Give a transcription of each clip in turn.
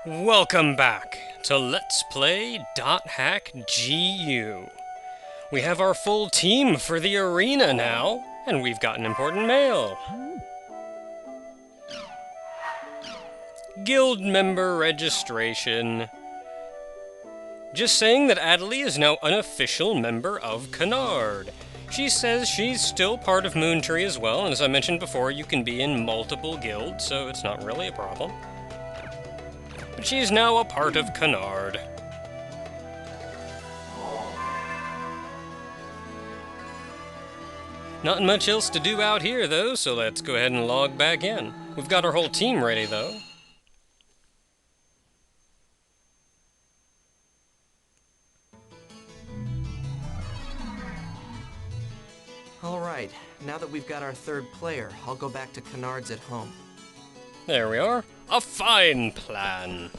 Welcome back to Let's Play .hack GU. We have our full team for the arena now, and we've got an important mail. Guild member registration. Just saying that Adelie is now an official member of Canard. She says she's still part of Moontree as well, and as I mentioned before, you can be in multiple guilds, so it's not really a problem. But she's now a part of Canard. Not much else to do out here, though, so let's go ahead and log back in. We've got our whole team ready, though. Alright, now that we've got our third player, I'll go back to Canard's at home. There we are. A fine plan.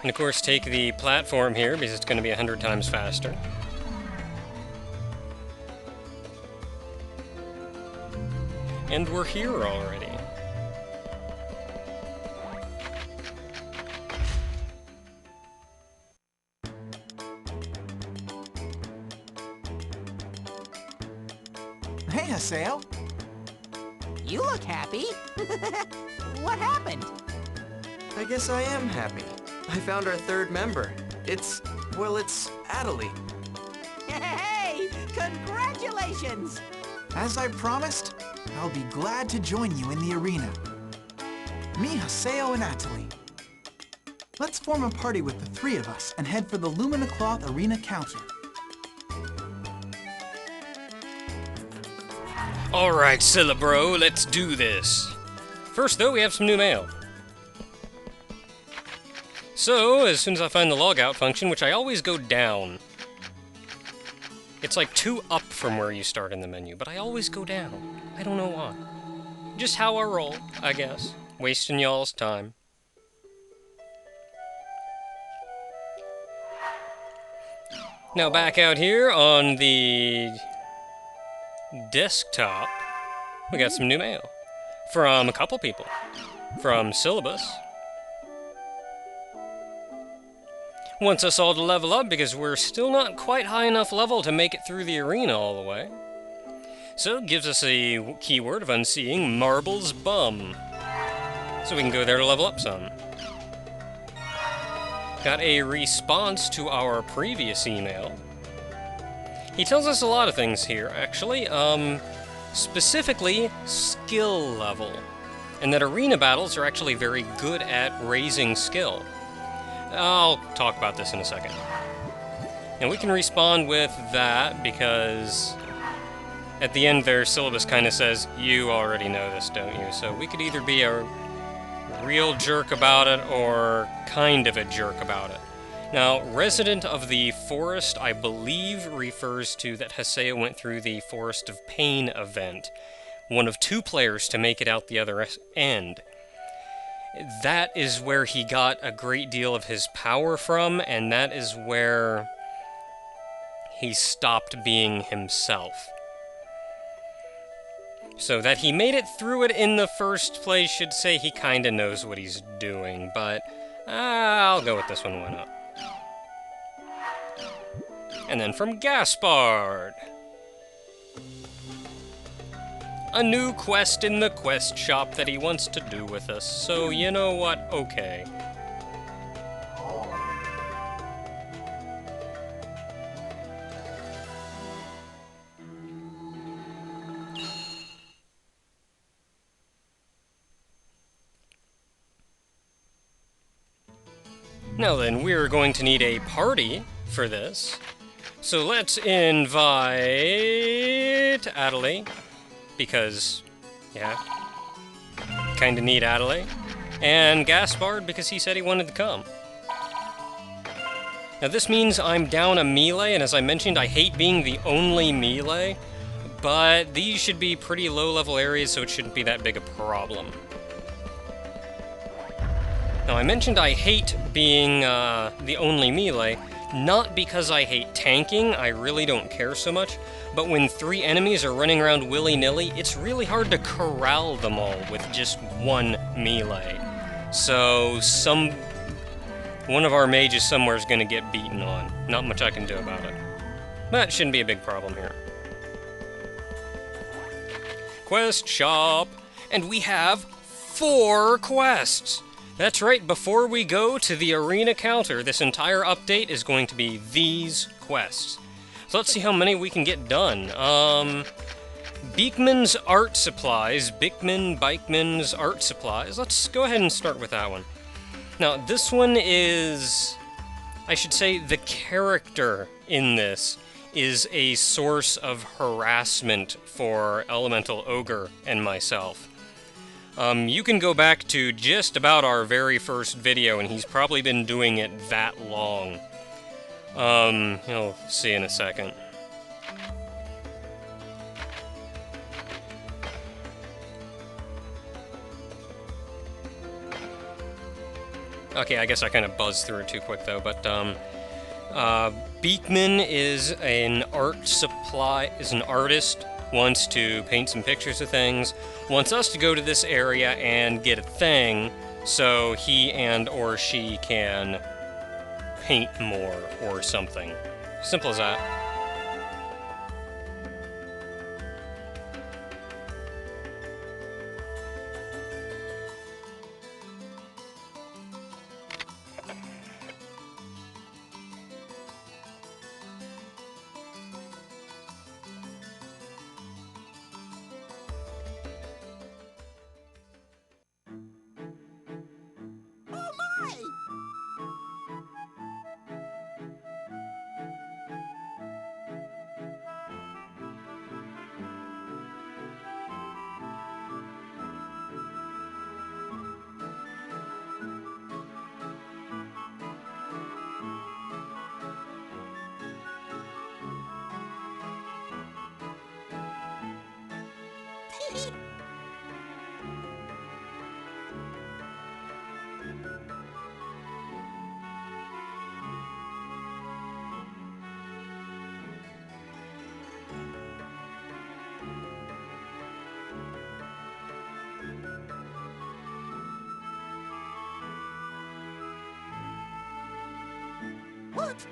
And of course, take the platform here because it's going to be 100 times faster. And we're here already. Hey, Haseo. You look happy. What happened? I guess I am happy. I found our third member. It's Adelie. Hey, congratulations! As I promised, I'll be glad to join you in the arena. Me, Haseo, and Atali. Let's form a party with the three of us and head for the Lumina Cloth Arena counter. Alright, Bro, let's do this. First, though, we have some new mail. So, as soon as I find the logout function, which I always go down. It's like 2 up from where you start in the menu, but I always go down. I don't know why. Just how I roll, I guess. Wasting y'all's time. Now back out here on the desktop, we got some new mail. From a couple people. From Syllabus. Wants us all to level up because we're still not quite high enough level to make it through the arena all the way. So it gives us a keyword of unseeing, Marble's Bum. So we can go there to level up some. Got a response to our previous email. He tells us a lot of things here, actually. Specifically, skill level. And that arena battles are actually very good at raising skill. I'll talk about this in a second. And we can respond with that because at the end there, Syllabus kind of says, you already know this, don't you? So we could either be a real jerk about it or kind of a jerk about it. Now, Resident of the Forest, I believe, refers to that Haseo went through the Forest of Pain event. One of 2 players to make it out the other end. That is where he got a great deal of his power from, and that is where he stopped being himself. So that he made it through it in the first place should say he kinda knows what he's doing, but I'll go with this one, why not? And then from Gaspard. A new quest in the quest shop that he wants to do with us, so you know what, okay. Now then, we're going to need a party for this, so let's invite Adelie. Because, yeah, kinda need Adelie. And Gaspard, because he said he wanted to come. Now this means I'm down a melee, and as I mentioned, I hate being the only melee, but these should be pretty low-level areas, so it shouldn't be that big a problem. Now I mentioned I hate being the only melee, Not because I hate tanking, I really don't care so much, but when 3 enemies are running around willy-nilly, it's really hard to corral them all with just one melee. So one of our mages somewhere is going to get beaten on. Not much I can do about it. That shouldn't be a big problem here. Quest shop! And we have 4 quests! That's right, before we go to the arena counter, this entire update is going to be these quests. So let's see how many we can get done. Beakman's Art Supplies, Beakman's Art Supplies. Let's go ahead and start with that one. Now, this one is, I should say, the character in this is a source of harassment for Elemental Ogre and myself. You can go back to just about our very first video, and he's probably been doing it that long. You'll see in a second. Okay, I guess I kind of buzzed through it too quick, though, but, Beakman is an artist, wants to paint some pictures of things, wants us to go to this area and get a thing so he and or she can paint more or something. Simple as that. What?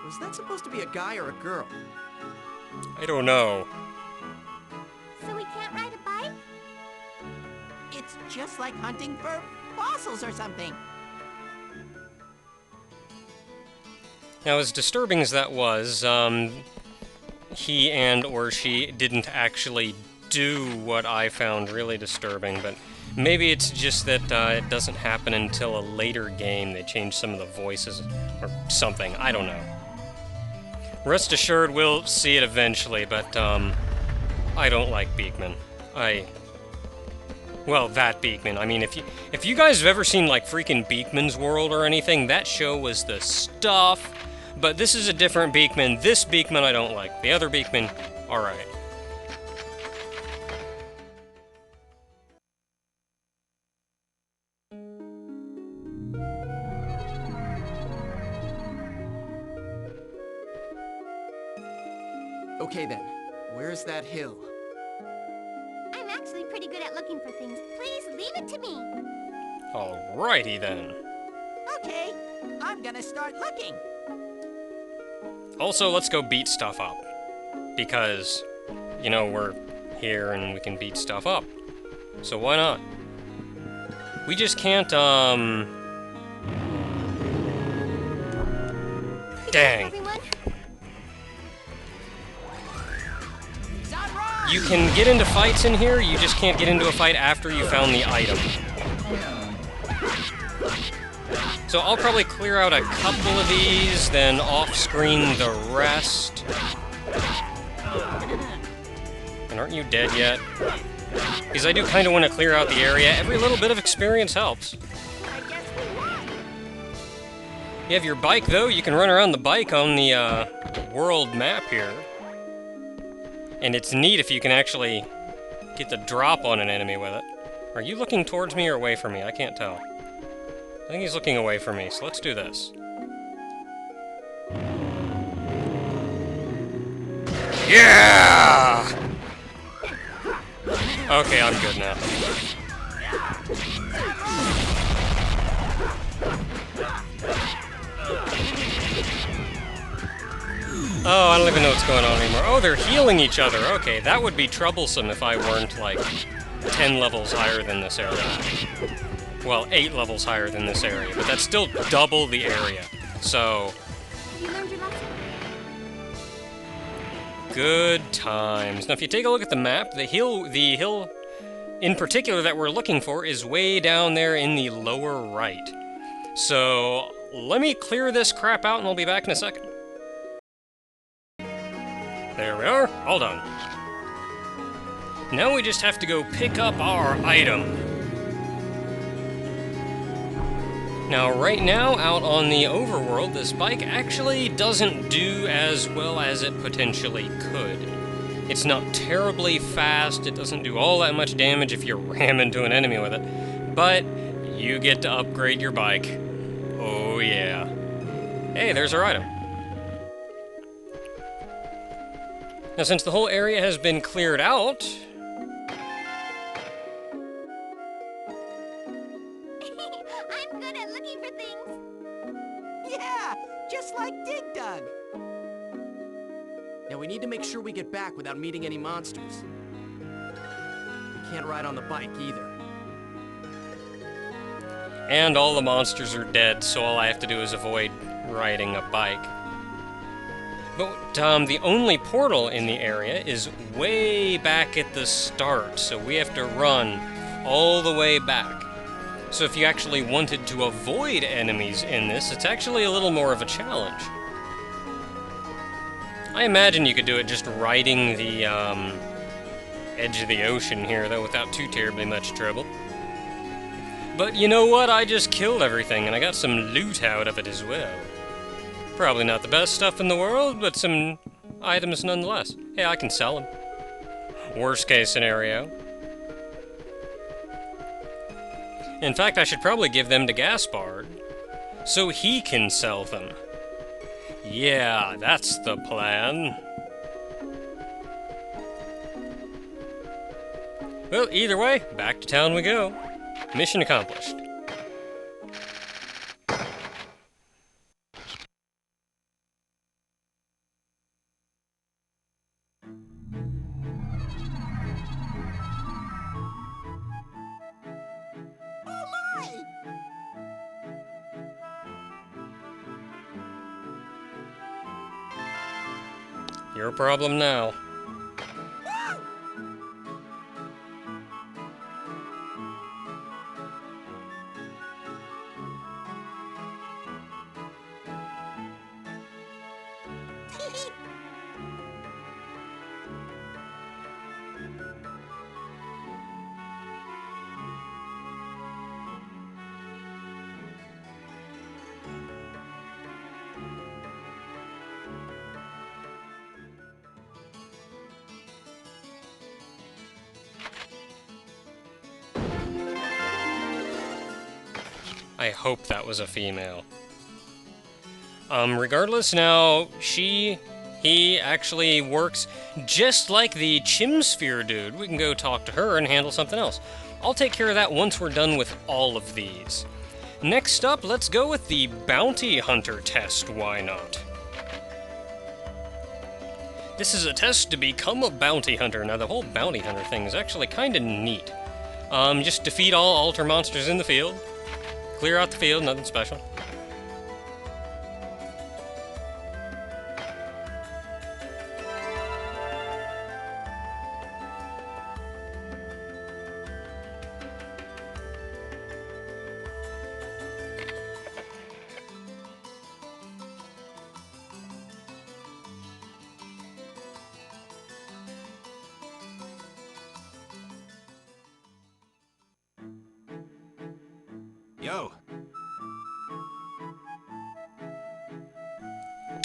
Was that supposed to be a guy or a girl? I don't know. So we can't ride a bike? It's just like hunting for fossils or something. Now, as disturbing as that was, he and or she didn't actually do what I found really disturbing, but maybe it's just that it doesn't happen until a later game. They change some of the voices or something. I don't know. Rest assured, we'll see it eventually, but I don't like Beakman. Well, that Beakman. I mean, if you guys have ever seen, like, freaking Beakman's World or anything, that show was the stuff. But this is a different Beakman. This Beakman I don't like. The other Beakman, alright. Okay then, where's that hill? I'm actually pretty good at looking for things. Please leave it to me. Alrighty then. Okay, I'm gonna start looking. Also, let's go beat stuff up. Because, you know, we're here and we can beat stuff up. So why not? We just can't, Dang. Everyone, Sunrise! You can get into fights in here, you just can't get into a fight after you found the item. So I'll probably clear out a couple of these, then off-screen the rest. And aren't you dead yet? Because I do kind of want to clear out the area. Every little bit of experience helps. I guess we won. You have your bike, though. You can run around the bike on the world map here. And it's neat if you can actually get the drop on an enemy with it. Are you looking towards me or away from me? I can't tell. I think he's looking away from me, so let's do this. Yeah! Okay, I'm good now. Oh, I don't even know what's going on anymore. Oh, they're healing each other. Okay, that would be troublesome if I weren't, like, 10 levels higher than this area. Well, 8 levels higher than this area, but that's still double the area. So, You learned your lesson? good times. Now, if you take a look at the map, the hill in particular that we're looking for is way down there in the lower right. So, let me clear this crap out and I'll be back in a second. There we are, all done. Now we just have to go pick up our item. Now, right now, out on the overworld, this bike actually doesn't do as well as it potentially could. It's not terribly fast, it doesn't do all that much damage if you ram into an enemy with it, but you get to upgrade your bike. Oh yeah. Hey, there's our item. Now, since the whole area has been cleared out, I'm good at looking for things. Yeah, just like Dig Dug. Now we need to make sure we get back without meeting any monsters. We can't ride on the bike either. and all the monsters are dead, so all I have to do is avoid riding a bike. But the only portal in the area is way back at the start, so we have to run all the way back. So if you actually wanted to avoid enemies in this, it's actually a little more of a challenge. I imagine you could do it just riding the edge of the ocean here, though, without too terribly much trouble. But you know what? I just killed everything, and I got some loot out of it as well. Probably not the best stuff in the world, but some items nonetheless. Hey, I can sell them. Worst case scenario. In fact, I should probably give them to Gaspard, so he can sell them. Yeah, that's the plan. Well, either way, back to town we go. Mission accomplished. Your problem now. I hope that was a female. Regardless, now, he actually works just like the Chimsphere dude. We can go talk to her and handle something else. I'll take care of that once we're done with all of these. Next up, let's go with the Bounty Hunter test, why not? This is a test to become a bounty hunter. Now, the whole bounty hunter thing is actually kind of neat. Just defeat all altar monsters in the field. Clear out the field, nothing special.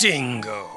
Dingo.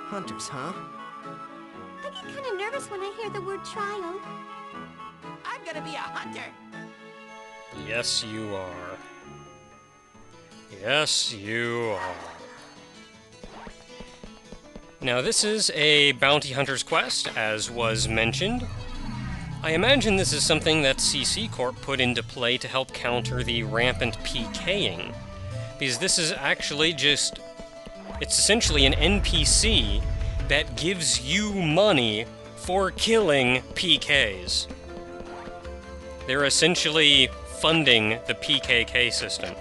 Hunters, huh? I get kind of nervous when I hear the word trial. I'm gonna be a hunter. Yes, you are. Yes, you are. Now, this is a bounty hunter's quest, as was mentioned. I imagine this is something that CC Corp put into play to help counter the rampant PKing. Because this is actually just... It's essentially an NPC that gives you money for killing PKs. They're essentially funding the PKK system.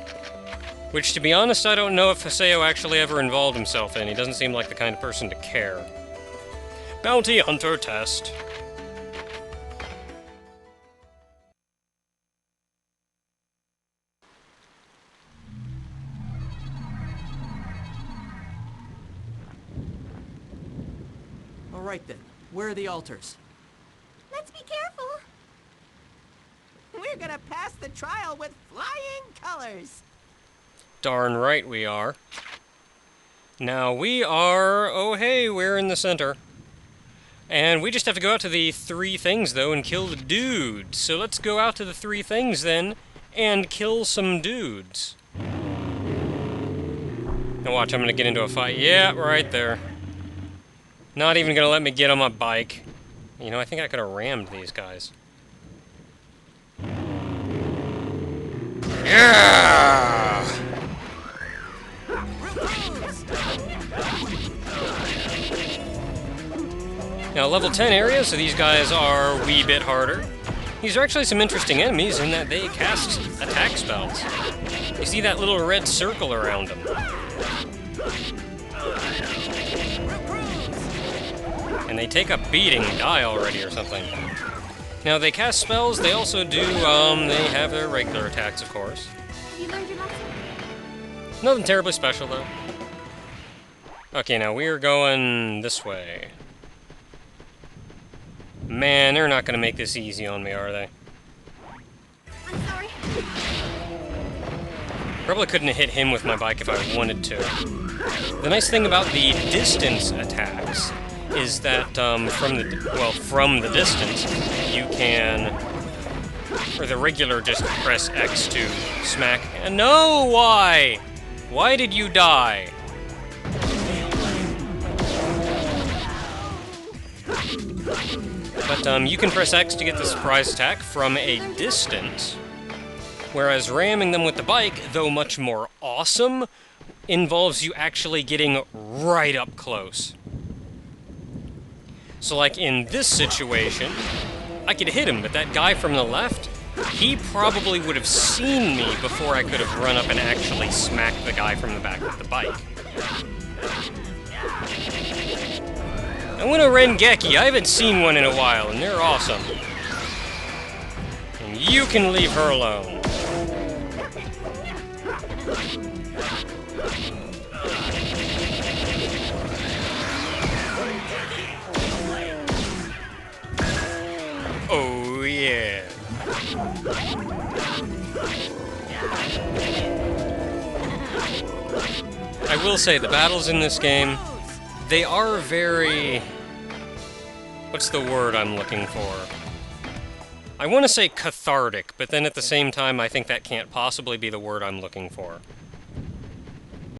Which, to be honest, I don't know if Haseo actually ever involved himself in. He doesn't seem like the kind of person to care. Bounty Hunter test. All right then. Where are the altars? Let's be careful. We're gonna pass the trial with flying colors. Darn right we are. Now we are... Oh hey, we're in the center. And we just have to go out to the 3 things, though, and kill the dudes. So let's go out to the 3 things, then, and kill some dudes. Now watch, I'm gonna get into a fight. Yeah, right there. Not even gonna let me get on my bike. You know, I think I could have rammed these guys. Yeah! Now, level 10 areas, so these guys are a wee bit harder. These are actually some interesting enemies in that they cast attack spells. You see that little red circle around them. And they take a beating, die already or something. Now, they cast spells, they also do, they have their regular attacks, of course. Have you learned your lesson? Nothing terribly special, though. Okay, now we're going this way. Man, they're not gonna make this easy on me, are they? I'm sorry. Probably couldn't have hit him with my bike if I wanted to. The nice thing about the distance attacks is that from the distance, you can, or the regular, just press X to smack. No, why? Why did you die? But you can press X to get the surprise attack from a distance, whereas ramming them with the bike, though much more awesome, involves you actually getting right up close. So like in this situation, I could hit him, but that guy from the left, he probably would have seen me before I could have run up and actually smacked the guy from the back with the bike. I want a Rengeki. I haven't seen one in a while, and they're awesome. And you can leave her alone. Oh, yeah. I will say, the battles in this game, they are very... What's the word I'm looking for? I want to say cathartic, but then at the same time, I think that can't possibly be the word I'm looking for.